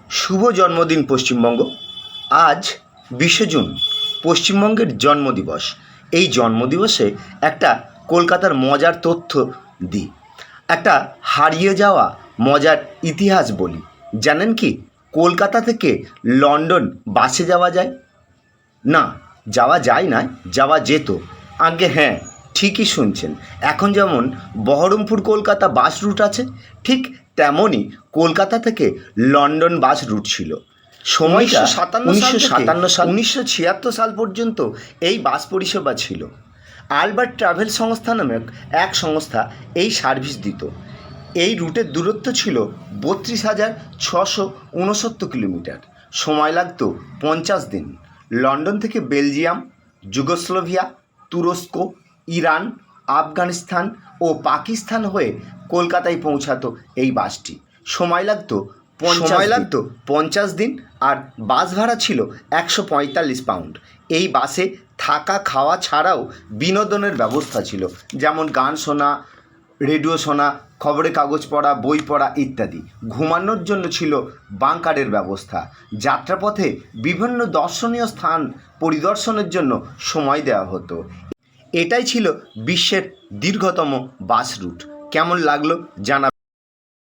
শুভ জন্মদিন পশ্চিমবঙ্গ। আজ 20শে জুন পশ্চিমবঙ্গের জন্মদিবস। এই জন্মদিবসে একটা কলকাতার মজার তথ্য দিই, একটা হারিয়ে যাওয়া মজার ইতিহাস বলি। জানেন কি, কলকাতা থেকে লন্ডন বাসে যাওয়া যায় না, যাওয়া যায় না, যাওয়া যেত। আগে হ্যাঁ, ঠিকই শুনছেন। এখন যেমন বহরমপুর কলকাতা বাস রুট আছে, ঠিক তেমনই কলকাতা থেকে লন্ডন বাস রুট ছিল। সময়টা 1957 সাল 1976 সাল পর্যন্ত এই বাস পরিষেবা ছিল। আলবার্ট ট্রাভেল সংস্থা নামক এক সংস্থা এই সার্ভিস দিত। এই রুটের দূরত্ব ছিল 32,669 কিলোমিটার। সময় লাগতো 50 দিন। লন্ডন থেকে বেলজিয়াম, যুগোস্লোভিয়া, তুরস্ক, ইরান, আফগানিস্তান ও পাকিস্তান হয়ে কলকাতায় পৌঁছাতো এই বাসটি। সময় লাগতো 50 দিন। আর বাস ভাড়া ছিল 145 পাউন্ড। এই বাসে থাকা খাওয়া ছাড়াও বিনোদনের ব্যবস্থা ছিল, যেমন গান শোনা, রেডিও শোনা, খবরের কাগজ পড়া, বই পড়া ইত্যাদি। ঘুমানোর জন্য ছিল বাংকারের ব্যবস্থা। যাত্রাপথে বিভিন্ন দর্শনীয় স্থান পরিদর্শনের জন্য সময় দেওয়া হতো। এটাই ছিল বিশ্বের দীর্ঘতম বাস রুট। কেমন লাগলো জানা।